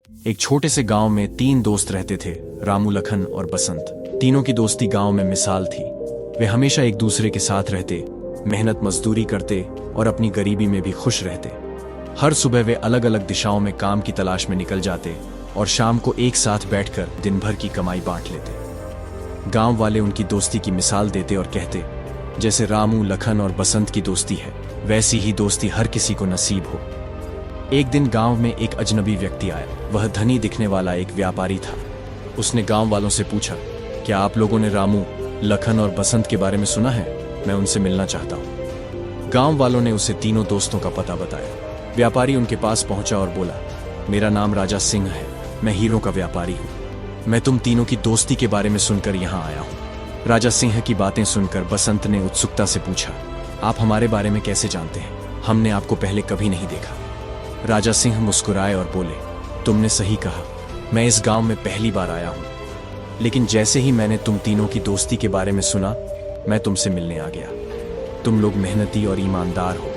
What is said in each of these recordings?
एक छोटे से गांव में 3 दोस्त रहते थे, रामू, लखन और बसंत। तीनों की दोस्ती गांव में मिसाल थी। वे हमेशा एक दूसरे के साथ रहते, मेहनत मजदूरी करते और अपनी गरीबी में भी खुश रहते। हर सुबह वे अलग अलग दिशाओं में काम की तलाश में निकल जाते और शाम को एक साथ बैठकर दिन भर की कमाई बांट लेते। गांव वाले उनकी दोस्ती की मिसाल देते और कहते, जैसे रामू, लखन और बसंत की दोस्ती है, वैसी ही दोस्ती हर किसी को नसीब हो। एक दिन गांव में एक अजनबी व्यक्ति आया। वह धनी दिखने वाला एक व्यापारी था। उसने गांव वालों से पूछा, क्या आप लोगों ने रामू, लखन और बसंत के बारे में सुना है? मैं उनसे मिलना चाहता हूँ। गांव वालों ने उसे तीनों दोस्तों का पता बताया। व्यापारी उनके पास पहुंचा और बोला, मेरा नाम राजा सिंह है, मैं हीरों का व्यापारी हूँ। मैं तुम तीनों की दोस्ती के बारे में सुनकर यहाँ आया हूँ। राजा सिंह की बातें सुनकर बसंत ने उत्सुकता से पूछा, आप हमारे बारे में कैसे जानते हैं? हमने आपको पहले कभी नहीं देखा। राजा सिंह मुस्कुराए और बोले, तुमने सही कहा, मैं इस गांव में पहली बार आया हूं, लेकिन जैसे ही मैंने तुम तीनों की दोस्ती के बारे में सुना, मैं तुमसे मिलने आ गया। तुम लोग मेहनती और ईमानदार हो।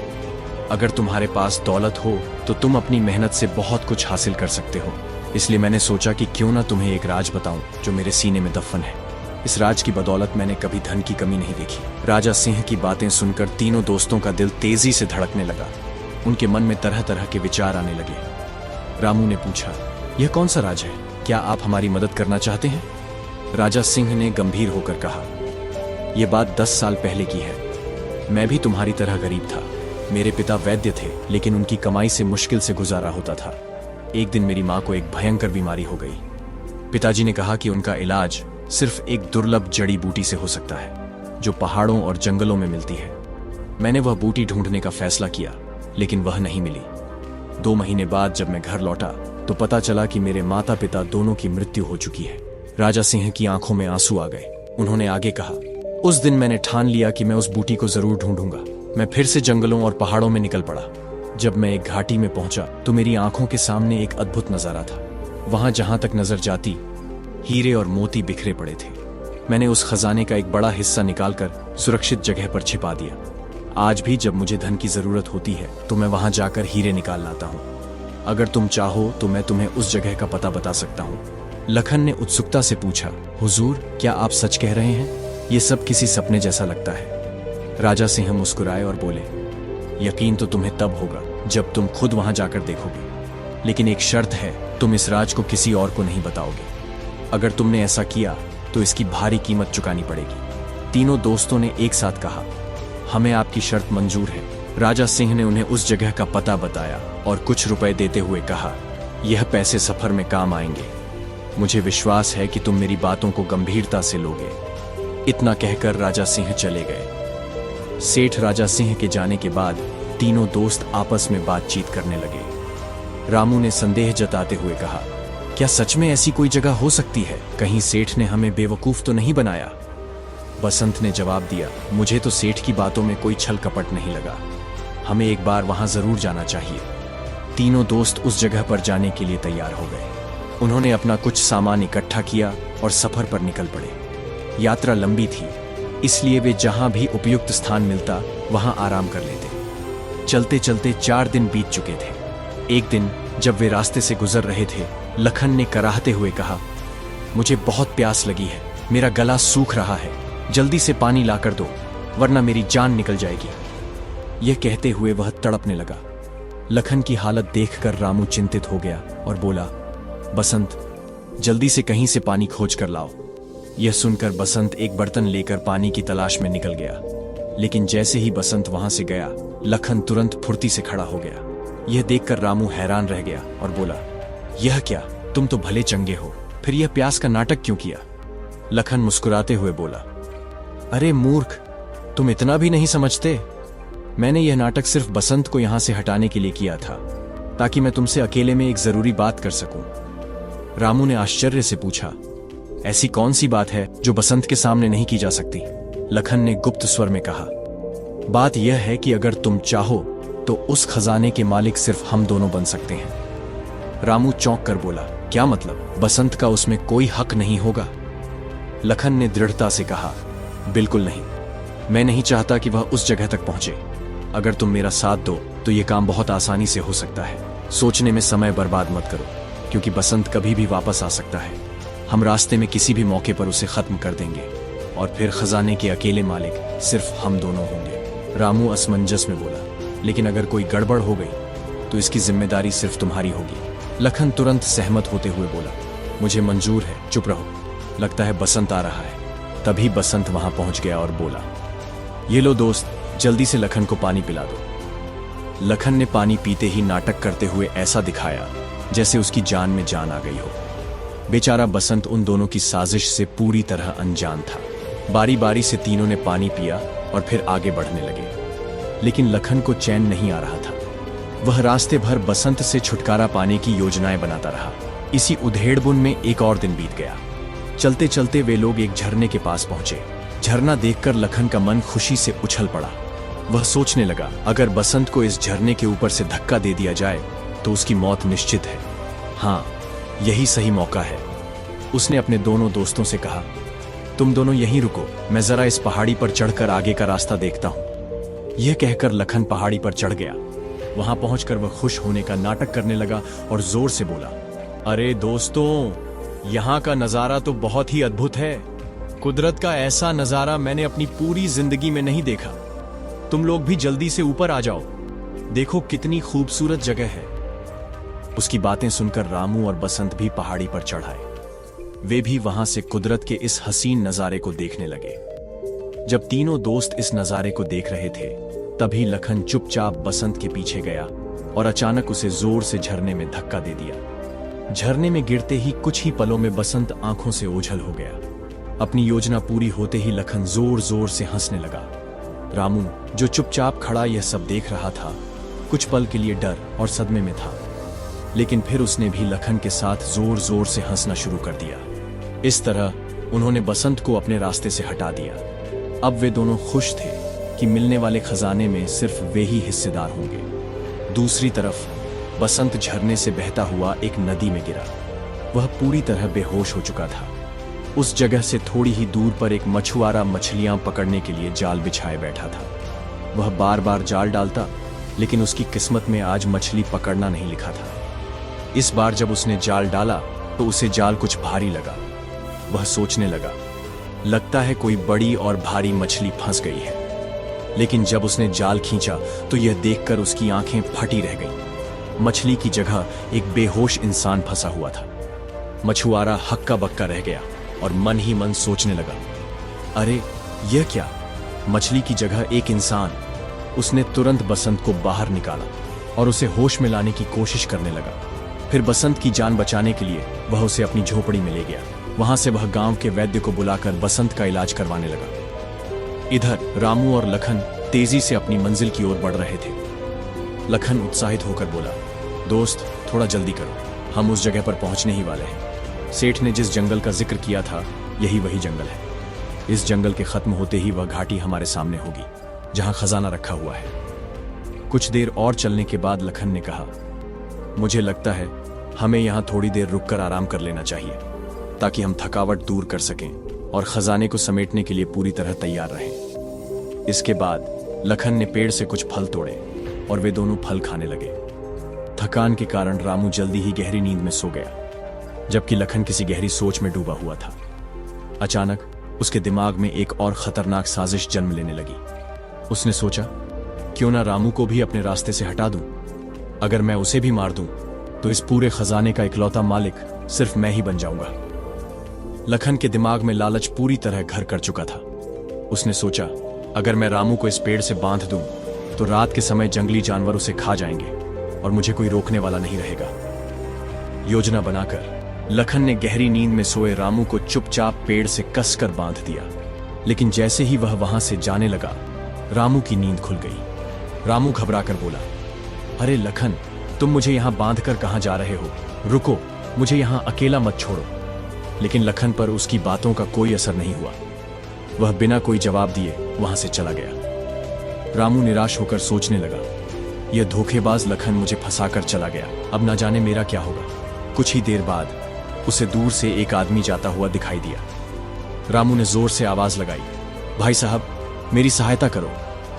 अगर तुम्हारे पास दौलत हो तो तुम अपनी मेहनत से बहुत कुछ हासिल कर सकते हो। इसलिए मैंने सोचा कि क्यों ना तुम्हें एक राज बताऊं जो मेरे सीने में दफन है। इस राज की बदौलत मैंने कभी धन की कमी नहीं देखी। राजा सिंह की बातें सुनकर तीनों दोस्तों का दिल तेजी से धड़कने लगा। उनके मन में तरह तरह के विचार आने लगे। रामू ने पूछा, यह कौन सा राज है? क्या आप हमारी मदद करना चाहते हैं? राजा सिंह ने गंभीर होकर कहा, यह बात 10 साल पहले की है। मैं भी तुम्हारी तरह गरीब था। मेरे पिता वैद्य थे, लेकिन उनकी कमाई से मुश्किल से गुजारा होता था। एक दिन मेरी माँ को एक भयंकर बीमारी हो गई। पिताजी ने कहा कि उनका इलाज सिर्फ एक दुर्लभ जड़ी बूटी से हो सकता है, जो पहाड़ों और जंगलों में मिलती है। मैंने वह बूटी ढूंढने का फैसला किया, लेकिन वह नहीं मिली। 2 महीने बाद जब मैं घर लौटा तो पता चला कि मेरे माता पिता दोनों की मृत्यु हो चुकी है। राजा सिंह की आंखों में आंसू आ गए। उन्होंने आगे कहा, उस दिन मैंने ठान लिया कि मैं उस बूटी को जरूर ढूंढूंगा। मैं फिर से जंगलों और पहाड़ों में निकल पड़ा। जब मैं एक घाटी में पहुंचा तो मेरी आंखों के सामने एक अद्भुत नजारा था। वहां जहां तक नजर जाती, हीरे और मोती बिखरे पड़े थे। मैंने उस खजाने का एक बड़ा हिस्सा निकालकर सुरक्षित जगह पर छिपा दिया। आज भी जब मुझे धन की जरूरत होती है तो मैं वहां जाकर हीरे निकाल लाता हूँ। अगर तुम चाहो तो मैं तुम्हें उस जगह का पता बता सकता हूँ। लखन ने उत्सुकता से पूछा, हुजूर, क्या आप सच कह रहे हैं? ये सब किसी सपने जैसा लगता है। राजा सिंह मुस्कुराए और बोले, यकीन तो तुम्हें तब होगा जब तुम खुद वहां जाकर देखोगे, लेकिन एक शर्त है, तुम इस राज को किसी और को नहीं बताओगे। अगर तुमने ऐसा किया तो इसकी भारी कीमत चुकानी पड़ेगी। तीनों दोस्तों ने एक साथ कहा, हमें आपकी शर्त मंजूर है। राजा सिंह ने उन्हें उस जगह का पता बताया और कुछ रुपए देते हुए कहा, यह पैसे सफर में काम आएंगे। मुझे विश्वास है कि तुम मेरी बातों को गंभीरता से लोगे। इतना कहकर राजा सिंह चले गए। सेठ राजा सिंह के जाने के बाद तीनों दोस्त आपस में बातचीत करने लगे। रामू ने संदेह जताते हुए कहा, क्या सच में ऐसी कोई जगह हो सकती है? कहीं सेठ ने हमें बेवकूफ तो नहीं बनाया? बसंत ने जवाब दिया, मुझे तो सेठ की बातों में कोई छल कपट नहीं लगा। हमें एक बार वहां जरूर जाना चाहिए। तीनों दोस्त उस जगह पर जाने के लिए तैयार हो गए। उन्होंने अपना कुछ सामान इकट्ठा किया और सफर पर निकल पड़े। यात्रा लंबी थी, इसलिए वे जहां भी उपयुक्त स्थान मिलता वहां आराम कर लेते। चलते चलते 4 दिन बीत चुके थे। एक दिन जब वे रास्ते से गुजर रहे थे, लखन ने कराहते हुए कहा, मुझे बहुत प्यास लगी है, मेरा गला सूख रहा है, जल्दी से पानी लाकर दो, वरना मेरी जान निकल जाएगी। यह कहते हुए वह तड़पने लगा। लखन की हालत देखकर रामू चिंतित हो गया और बोला, बसंत, जल्दी से कहीं से पानी खोज कर लाओ। यह सुनकर बसंत एक बर्तन लेकर पानी की तलाश में निकल गया, लेकिन जैसे ही बसंत वहां से गया, लखन तुरंत फुर्ती से खड़ा हो गया। यह देखकर रामू हैरान रह गया और बोला, यह क्या, तुम तो भले चंगे हो, फिर यह प्यास का नाटक क्यों किया? लखन मुस्कुराते हुए बोला, अरे मूर्ख, तुम इतना भी नहीं समझते। मैंने यह नाटक सिर्फ बसंत को यहां से हटाने के लिए किया था, ताकि मैं तुमसे अकेले में एक जरूरी बात कर सकूं। रामू ने आश्चर्य से पूछा, ऐसी कौन सी बात है जो बसंत के सामने नहीं की जा सकती? लखन ने गुप्त स्वर में कहा, बात यह है कि अगर तुम चाहो तो उस खजाने के मालिक सिर्फ हम दोनों बन सकते हैं। रामू चौंक कर बोला, क्या मतलब? बसंत का उसमें कोई हक नहीं होगा? लखन ने दृढ़ता से कहा, बिल्कुल नहीं। मैं नहीं चाहता कि वह उस जगह तक पहुंचे। अगर तुम मेरा साथ दो तो यह काम बहुत आसानी से हो सकता है। सोचने में समय बर्बाद मत करो। क्योंकि बसंत कभी भी वापस आ सकता है। हम रास्ते में किसी भी मौके पर उसे खत्म कर देंगे और फिर खजाने के अकेले मालिक सिर्फ हम दोनों होंगे। रामू असमंजस में बोला, लेकिन अगर कोई गड़बड़ हो गई तो इसकी जिम्मेदारी सिर्फ तुम्हारी होगी। लखन तुरंत सहमत होते हुए बोला, मुझे मंजूर है, चुप रहो, लगता है बसंत आ रहा है। तभी बसंत वहां पहुंच गया और बोला, ये लो दोस्त, जल्दी से लखन को पानी पिला दो। लखन ने पानी पीते ही नाटक करते हुए ऐसा दिखाया जैसे उसकी जान में जान आ गई हो। बेचारा बसंत उन दोनों की साजिश से पूरी तरह अनजान था। बारी बारी से तीनों ने पानी पिया और फिर आगे बढ़ने लगे, लेकिन लखन को चैन नहीं आ रहा था। वह रास्ते भर बसंत से छुटकारा पाने की योजनाएं बनाता रहा। इसी उधेड़बुन में एक और दिन बीत गया। चलते चलते वे लोग एक झरने के पास पहुंचे। झरना देखकर लखन का मन खुशी से उछल पड़ा। वह सोचने लगा, अगर बसंत को इस झरने के ऊपर से धक्का दे दिया जाए तो उसकी मौत निश्चित है। हाँ, यही सही मौका है। उसने अपने दोनों दोस्तों से कहा, तुम दोनों यहीं रुको, मैं जरा इस पहाड़ी पर चढ़कर आगे का रास्ता देखता हूं। यह कहकर लखन पहाड़ी पर चढ़ गया। वहां पहुंचकर वह खुश होने का नाटक करने लगा और जोर से बोला, अरे दोस्तों, यहां का नजारा तो बहुत ही अद्भुत है। कुदरत का ऐसा नजारा मैंने अपनी पूरी जिंदगी में नहीं देखा। तुम लोग भी जल्दी से ऊपर आ जाओ, देखो कितनी खूबसूरत जगह है। उसकी बातें सुनकर रामू और बसंत भी पहाड़ी पर चढ़ आए। वे भी वहां से कुदरत के इस हसीन नजारे को देखने लगे। जब तीनों दोस्त इस नजारे को देख रहे थे, तभी लखन चुपचाप बसंत के पीछे गया और अचानक उसे जोर से झरने में धक्का दे दिया। झरने में गिरते ही कुछ ही पलों में बसंत आंखों से ओझल हो गया। अपनी योजना पूरी होते ही लखन जोर जोर से हंसने लगा। रामू, जो चुपचाप खड़ा यह सब देख रहा था, कुछ पल के लिए डर और सदमे में था, लेकिन फिर उसने भी लखन के साथ जोर जोर से हंसना शुरू कर दिया। इस तरह उन्होंने बसंत को अपने रास्ते से हटा दिया। अब वे दोनों खुश थे कि मिलने वाले खजाने में सिर्फ वे ही हिस्सेदार होंगे। दूसरी तरफ बसंत झरने से बहता हुआ एक नदी में गिरा। वह पूरी तरह बेहोश हो चुका था। उस जगह से थोड़ी ही दूर पर एक मछुआरा मछलियां पकड़ने के लिए जाल बिछाए बैठा था। वह बार बार जाल डालता, लेकिन उसकी किस्मत में आज मछली पकड़ना नहीं लिखा था। इस बार जब उसने जाल डाला तो उसे जाल कुछ भारी लगा। वह सोचने लगा, लगता है कोई बड़ी और भारी मछली फंस गई है। लेकिन जब उसने जाल खींचा तो यह देखकर उसकी आंखें फटी रह गईं। मछली की जगह एक बेहोश इंसान फंसा हुआ था। मछुआरा हक्का बक्का रह गया और मन ही मन सोचने लगा, अरे यह क्या, मछली की जगह एक इंसान। उसने तुरंत बसंत को बाहर निकाला और उसे होश में लाने की कोशिश करने लगा। फिर बसंत की जान बचाने के लिए वह उसे अपनी झोपड़ी में ले गया। वहां से वह गांव के वैद्य को बुलाकर बसंत का इलाज करवाने लगा। इधर रामू और लखन तेजी से अपनी मंजिल की ओर बढ़ रहे थे। लखन उत्साहित होकर बोला, दोस्त, थोड़ा जल्दी करो, हम उस जगह पर पहुंचने ही वाले हैं। सेठ ने जिस जंगल का जिक्र किया था, यही वही जंगल है। इस जंगल के खत्म होते ही वह घाटी हमारे सामने होगी जहां खजाना रखा हुआ है। कुछ देर और चलने के बाद लखन ने कहा, मुझे लगता है हमें यहां थोड़ी देर रुककर आराम कर लेना चाहिए, ताकि हम थकावट दूर कर सकें और खजाने को समेटने के लिए पूरी तरह तैयार रहें। इसके बाद लखन ने पेड़ से कुछ फल तोड़े और वे दोनों फल खाने लगे। थकान के कारण रामू जल्दी ही गहरी नींद में सो गया, जबकि लखन किसी गहरी सोच में डूबा हुआ था। अचानक उसके दिमाग में एक और खतरनाक साजिश जन्म लेने लगी। उसने सोचा, क्यों ना रामू को भी अपने रास्ते से हटा दूं। अगर मैं उसे भी मार दूं तो इस पूरे खजाने का इकलौता मालिक सिर्फ मैं ही बन जाऊंगा। लखन के दिमाग में लालच पूरी तरह घर कर चुका था। उसने सोचा, अगर मैं रामू को इस पेड़ से बांध दूं तो रात के समय जंगली जानवर उसे खा जाएंगे और मुझे कोई रोकने वाला नहीं रहेगा। योजना बनाकर लखन ने गहरी नींद में सोए रामू को चुपचाप पेड़ से कसकर बांध दिया। लेकिन जैसे ही वह वहां से जाने लगा, रामू की नींद खुल गई। रामू घबराकर बोला, अरे लखन, तुम मुझे यहां बांधकर कहां जा रहे हो? रुको, मुझे यहां अकेला मत छोड़ो। लेकिन लखन पर उसकी बातों का कोई असर नहीं हुआ। वह बिना कोई जवाब दिए वहां से चला गया। रामू निराश होकर सोचने लगा, यह धोखेबाज लखन मुझे फंसाकर चला गया, अब ना जाने मेरा क्या होगा। कुछ ही देर बाद उसे दूर से एक आदमी जाता हुआ दिखाई दिया। रामू ने जोर से आवाज लगाई, भाई साहब, मेरी सहायता करो,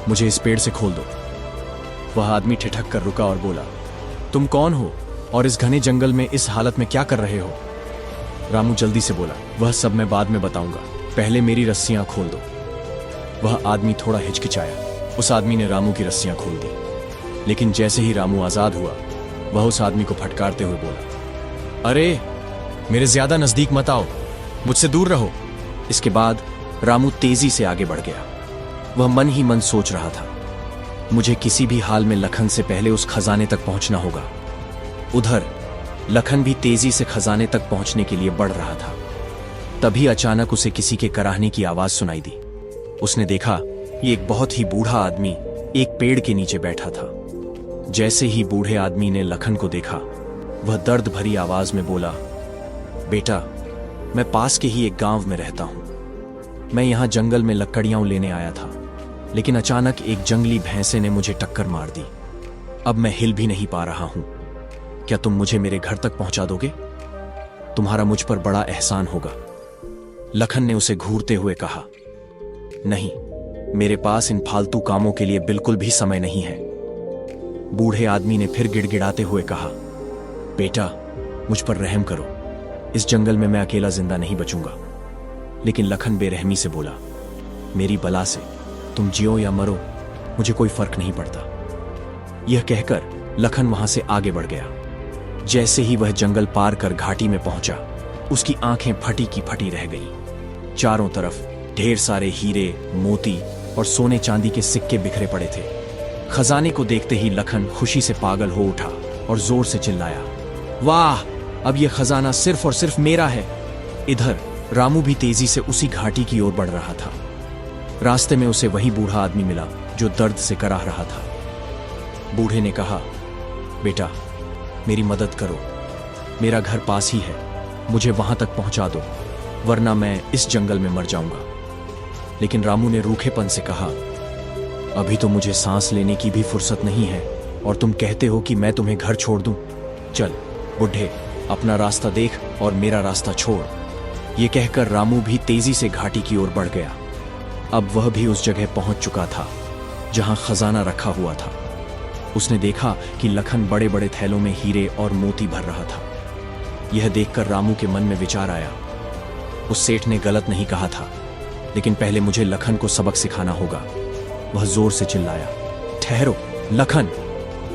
मुझे इस पेड़ से खोल दो। वह आदमी ठिठक कर रुका और बोला, तुम कौन हो? और इस घने जंगल में इस हालत में क्या कर रहे हो? रामू जल्दी से बोला, वह सब मैं बाद में बताऊंगा, पहले मेरी रस्सियां खोल दो। वह आदमी थोड़ा हिचकिचाया। उस आदमी ने रामू की रस्सियां खोल दी, लेकिन जैसे ही रामू आजाद हुआ, वह उस आदमी को फटकारते हुए बोला, अरे मेरे ज्यादा नजदीक मत आओ, मुझसे दूर रहो। इसके बाद रामू तेजी से आगे बढ़ गया। वह मन ही मन सोच रहा था, मुझे किसी भी हाल में लखन से पहले उस खजाने तक पहुंचना होगा। उधर लखन भी तेजी से खजाने तक पहुंचने के लिए बढ़ रहा था। तभी अचानक उसे किसी के कराहने की आवाज सुनाई दी। उसने देखा कि एक बहुत ही बूढ़ा आदमी एक पेड़ के नीचे बैठा था। जैसे ही बूढ़े आदमी ने लखन को देखा, वह दर्द भरी आवाज में बोला, बेटा, मैं पास के ही एक गांव में रहता हूं। मैं यहां जंगल में लकड़ियां लेने आया था, लेकिन अचानक एक जंगली भैंसे ने मुझे टक्कर मार दी। अब मैं हिल भी नहीं पा रहा हूं। क्या तुम मुझे मेरे घर तक पहुंचा दोगे? तुम्हारा मुझ पर बड़ा एहसान होगा। लखन ने उसे घूरते हुए कहा, नहीं, मेरे पास इन फालतू कामों के लिए बिल्कुल भी समय नहीं है। बूढ़े आदमी ने फिर गिड़गिड़ाते हुए कहा, बेटा, मुझ पर रहम करो, इस जंगल में मैं अकेला जिंदा नहीं बचूंगा। लेकिन लखन बेरहमी से बोला, मेरी बला से तुम जियो या मरो, मुझे कोई फर्क नहीं पड़ता। यह कहकर लखन वहां से आगे बढ़ गया। जैसे ही वह जंगल पार कर घाटी में पहुंचा, उसकी आंखें फटी की फटी रह गईं। चारों तरफ ढेर सारे हीरे, मोती और सोने चांदी के सिक्के बिखरे पड़े थे। खजाने को देखते ही लखन खुशी से पागल हो उठा और जोर से चिल्लाया, वाह, अब यह खजाना सिर्फ और सिर्फ मेरा है। इधर रामू भी तेजी से उसी घाटी की ओर बढ़ रहा था। रास्ते में उसे वही बूढ़ा आदमी मिला जो दर्द से कराह रहा था। बूढ़े ने कहा, बेटा, मेरी मदद करो, मेरा घर पास ही है, मुझे वहां तक पहुंचा दो, वरना मैं इस जंगल में मर जाऊंगा। लेकिन रामू ने रूखेपन से कहा, अभी तो मुझे सांस लेने की भी फुर्सत नहीं है और तुम कहते हो कि मैं तुम्हें घर छोड़ दूं। चल बुढ़े, अपना रास्ता देख और मेरा रास्ता छोड़। यह कहकर रामू भी तेजी से घाटी की ओर बढ़ गया। अब वह भी उस जगह पहुंच चुका था जहां खजाना रखा हुआ था। उसने देखा कि लखन बड़े बड़े थैलों में हीरे और मोती भर रहा था। यह देखकर रामू के मन में विचार आया, उस सेठ ने गलत नहीं कहा था, लेकिन पहले मुझे लखन को सबक सिखाना होगा। वह जोर से चिल्लाया, ठहरो लखन,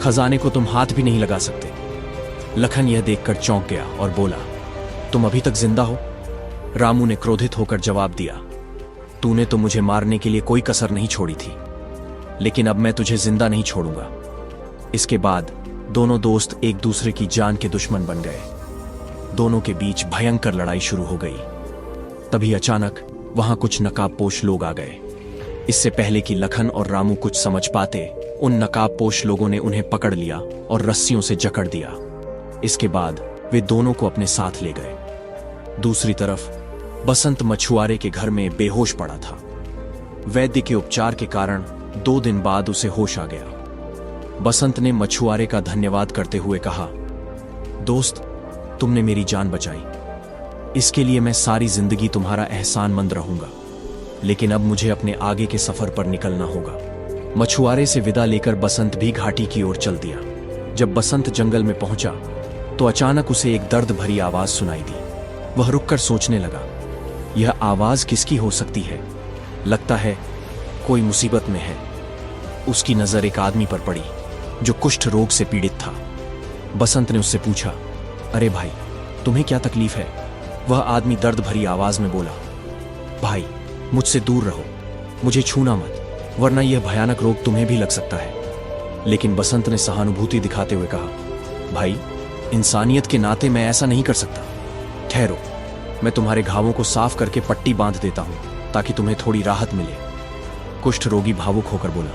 खजाने को तुम हाथ भी नहीं लगा सकते। लखन यह देखकर चौंक गया और बोला, तुम अभी तक जिंदा हो? रामू ने क्रोधित होकर जवाब दिया, तूने तो मुझे मारने के लिए कोई कसर नहीं छोड़ी थी, लेकिन अब मैं तुझे जिंदा नहीं छोड़ूंगा। इसके बाद दोनों दोस्त एक दूसरे की जान के दुश्मन बन गए। दोनों के बीच भयंकर लड़ाई शुरू हो गई। तभी अचानक वहां कुछ नकाबपोश लोग आ गए। इससे पहले कि लखन और रामू कुछ समझ पाते, उन नकाबपोश लोगों ने उन्हें पकड़ लिया और रस्सियों से जकड़ दिया। इसके बाद वे दोनों को अपने साथ ले गए। दूसरी तरफ बसंत मछुआरे के घर में बेहोश पड़ा था। वैद्य के उपचार के कारण 2 दिन बाद उसे होश आ गया। बसंत ने मछुआरे का धन्यवाद करते हुए कहा, दोस्त, तुमने मेरी जान बचाई, इसके लिए मैं सारी जिंदगी तुम्हारा एहसानमंद रहूंगा। लेकिन अब मुझे अपने आगे के सफर पर निकलना होगा। मछुआरे से विदा लेकर बसंत भी घाटी की ओर चल दिया। जब बसंत जंगल में पहुंचा तो अचानक उसे एक दर्द भरी आवाज सुनाई दी। वह रुककर सोचने लगा, यह आवाज किसकी हो सकती है? लगता है कोई मुसीबत में है। उसकी नजर एक आदमी पर पड़ी जो कुष्ठ रोग से पीड़ित था। बसंत ने उससे पूछा, अरे भाई, तुम्हें क्या तकलीफ है? वह आदमी दर्द भरी आवाज में बोला, भाई, मुझसे दूर रहो, मुझे छूना मत, वरना यह भयानक रोग तुम्हें भी लग सकता है। लेकिन बसंत ने सहानुभूति दिखाते हुए कहा, भाई, इंसानियत के नाते मैं ऐसा नहीं कर सकता। ठहरो, मैं तुम्हारे घावों को साफ करके पट्टी बांध देता हूं ताकि तुम्हें थोड़ी राहत मिले। कुष्ठ रोगी भावुक होकर बोला,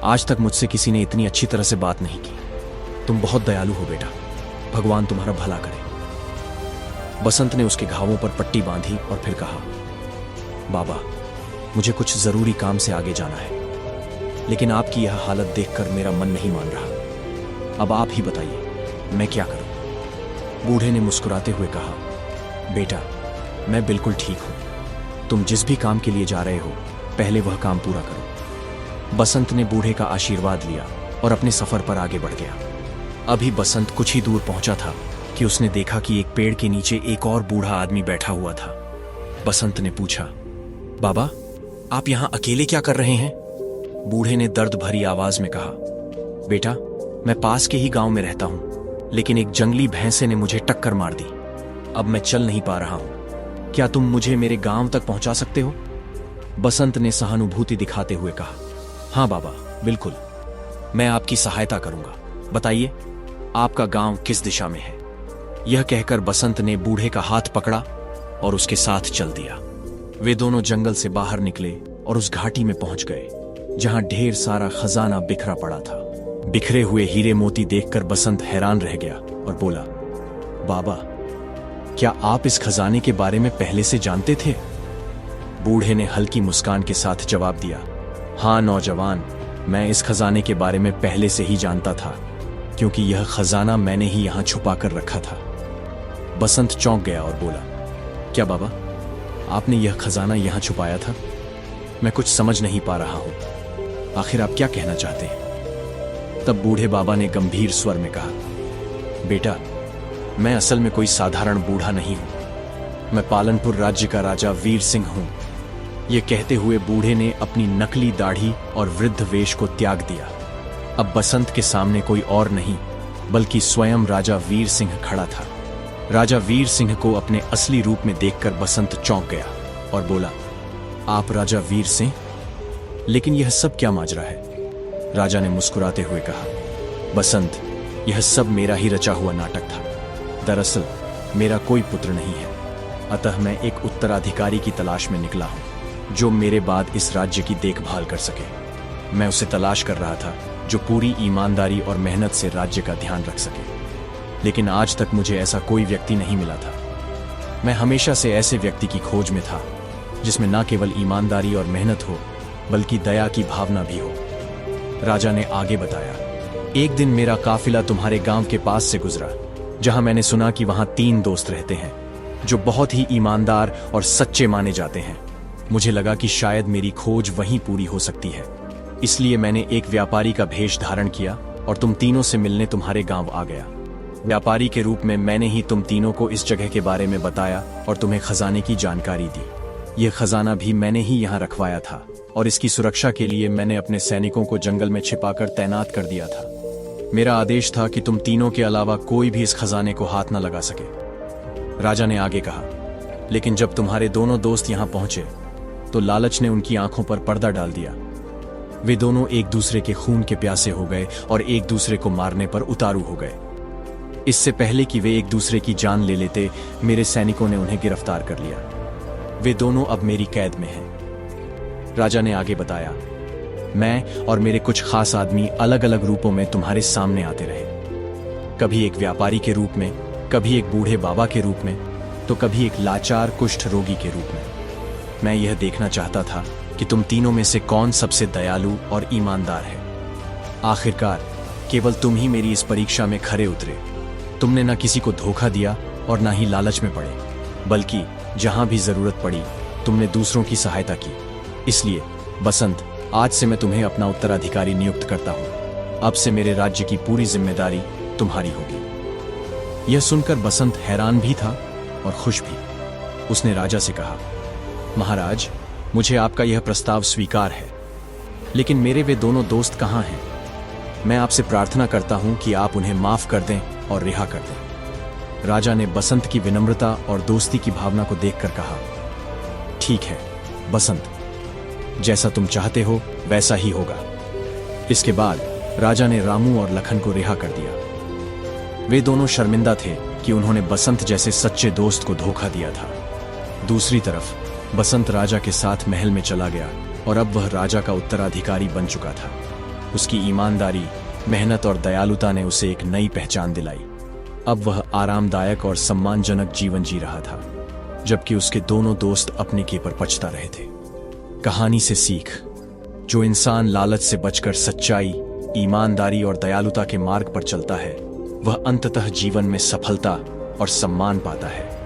आज तक मुझसे किसी ने इतनी अच्छी तरह से बात नहीं की। तुम बहुत दयालु हो बेटा, भगवान तुम्हारा भला करे। बसंत ने उसके घावों पर पट्टी बांधी और फिर कहा, बाबा, मुझे कुछ जरूरी काम से आगे जाना है, लेकिन आपकी यह हालत देखकर मेरा मन नहीं मान रहा। अब आप ही बताइए, मैं क्या करूं? बूढ़े ने मुस्कुराते हुए कहा, बेटा, मैं बिल्कुल ठीक हूं। तुम जिस भी काम के लिए जा रहे हो, पहले वह काम पूरा करो। बसंत ने बूढ़े का आशीर्वाद लिया और अपने सफर पर आगे बढ़ गया। अभी बसंत कुछ ही दूर पहुंचा था कि उसने देखा कि एक पेड़ के नीचे एक और बूढ़ा आदमी बैठा हुआ था। बसंत ने पूछा, बाबा, आप यहां अकेले क्या कर रहे हैं? बूढ़े ने दर्द भरी आवाज में कहा, बेटा, मैं पास के ही गांव में रहता हूं, लेकिन एक जंगली भैंसे ने मुझे टक्कर मार दी। अब मैं चल नहीं पा रहा हूं। क्या तुम मुझे मेरे गांव तक पहुंचा सकते हो? बसंत ने सहानुभूति दिखाते हुए कहा, हाँ बाबा, बिल्कुल, मैं आपकी सहायता करूंगा। बताइए, आपका गांव किस दिशा में है? यह कहकर बसंत ने बूढ़े का हाथ पकड़ा और उसके साथ चल दिया। वे दोनों जंगल से बाहर निकले और उस घाटी में पहुंच गए जहां ढेर सारा खजाना बिखरा पड़ा था। बिखरे हुए हीरे मोती देखकर बसंत हैरान रह गया और बोला, बाबा, क्या आप इस खजाने के बारे में पहले से जानते थे? बूढ़े ने हल्की मुस्कान के साथ जवाब दिया, हाँ नौजवान, मैं इस खजाने के बारे में पहले से ही जानता था, क्योंकि यह खजाना मैंने ही यहां छुपा कर रखा था। बसंत चौंक गया और बोला, क्या बाबा, आपने यह खजाना यहां छुपाया था? मैं कुछ समझ नहीं पा रहा हूं। आखिर आप क्या कहना चाहते हैं? तब बूढ़े बाबा ने गंभीर स्वर में कहा, बेटा, मैं असल में कोई साधारण बूढ़ा नहीं हूं। मैं पालनपुर राज्य का राजा वीर सिंह हूं। यह कहते हुए बूढ़े ने अपनी नकली दाढ़ी और वृद्ध वेश को त्याग दिया। अब बसंत के सामने कोई और नहीं बल्कि स्वयं राजा वीर सिंह खड़ा था। राजा वीर सिंह को अपने असली रूप में देखकर बसंत चौंक गया और बोला, आप राजा वीर सिंह? लेकिन यह सब क्या माजरा है? राजा ने मुस्कुराते हुए कहा, बसंत, यह सब मेरा ही रचा हुआ नाटक था। दरअसल मेरा कोई पुत्र नहीं है, अतः मैं एक उत्तराधिकारी की तलाश में निकला हूं जो मेरे बाद इस राज्य की देखभाल कर सके। मैं उसे तलाश कर रहा था जो पूरी ईमानदारी और मेहनत से राज्य का ध्यान रख सके, लेकिन आज तक मुझे ऐसा कोई व्यक्ति नहीं मिला था। मैं हमेशा से ऐसे व्यक्ति की खोज में था जिसमें न केवल ईमानदारी और मेहनत हो बल्कि दया की भावना भी हो। राजा ने आगे बताया, एक दिन मेरा काफिला तुम्हारे गांव के पास से गुजरा, जहां मैंने सुना कि वहां 3 दोस्त रहते हैं जो बहुत ही ईमानदार और सच्चे माने जाते हैं। मुझे लगा कि शायद मेरी खोज वहीं पूरी हो सकती है, इसलिए मैंने एक व्यापारी का भेष धारण किया और तुम तीनों से मिलने तुम्हारे गांव आ गया। व्यापारी के रूप में मैंने ही तुम तीनों को इस जगह के बारे में बताया और तुम्हें खजाने की जानकारी दी। यह खजाना भी मैंने ही यहाँ रखवाया था और इसकी सुरक्षा के लिए मैंने अपने सैनिकों को जंगल में छिपाकर तैनात कर दिया था। मेरा आदेश था कि तुम तीनों के अलावा कोई भी इस खजाने को हाथ न लगा सके। राजा ने आगे कहा, लेकिन जब तुम्हारे दोनों दोस्त यहाँ पहुंचे तो लालच ने उनकी आंखों पर पर्दा डाल दिया। वे दोनों एक दूसरे के खून के प्यासे हो गए और एक दूसरे को मारने पर उतारू हो गए। इससे पहले कि वे एक दूसरे की जान ले लेते, मेरे सैनिकों ने उन्हें गिरफ्तार कर लिया। वे दोनों अब मेरी कैद में हैं। राजा ने आगे बताया, मैं और मेरे कुछ खास आदमी अलग अलग रूपों में तुम्हारे सामने आते रहे। कभी एक व्यापारी के रूप में, कभी एक बूढ़े बाबा के रूप में, तो कभी एक लाचार कुष्ठ रोगी के रूप में। मैं यह देखना चाहता था कि तुम तीनों में से कौन सबसे दयालु और ईमानदार है। आखिरकार केवल तुम ही मेरी इस परीक्षा में खरे उतरे। तुमने न किसी को धोखा दिया और न ही लालच में पड़े, बल्कि जहां भी जरूरत पड़ी तुमने दूसरों की सहायता की। इसलिए बसंत, आज से मैं तुम्हें अपना उत्तराधिकारी नियुक्त करता हूं। अब से मेरे राज्य की पूरी जिम्मेदारी तुम्हारी होगी। यह सुनकर बसंत हैरान भी था और खुश भी। उसने राजा से कहा, महाराज, मुझे आपका यह प्रस्ताव स्वीकार है, लेकिन मेरे वे दोनों दोस्त कहाँ हैं? मैं आपसे प्रार्थना करता हूं कि आप उन्हें माफ कर दें और रिहा कर दें। राजा ने बसंत की विनम्रता और दोस्ती की भावना को देखकर कहा, ठीक है बसंत, जैसा तुम चाहते हो वैसा ही होगा। इसके बाद राजा ने रामू और लखन को रिहा कर दिया। वे दोनों शर्मिंदा थे कि उन्होंने बसंत जैसे सच्चे दोस्त को धोखा दिया था। दूसरी तरफ बसंत राजा के साथ महल में चला गया और अब वह राजा का उत्तराधिकारी बन चुका था। उसकी ईमानदारी, मेहनत और दयालुता ने उसे एक नई पहचान दिलाई। अब वह आरामदायक और सम्मानजनक जीवन जी रहा था, जबकि उसके दोनों दोस्त अपने के पर पछता रहे थे। कहानी से सीख, जो इंसान लालच से बचकर सच्चाई, ईमानदारी और दयालुता के मार्ग पर चलता है, वह अंततः जीवन में सफलता और सम्मान पाता है।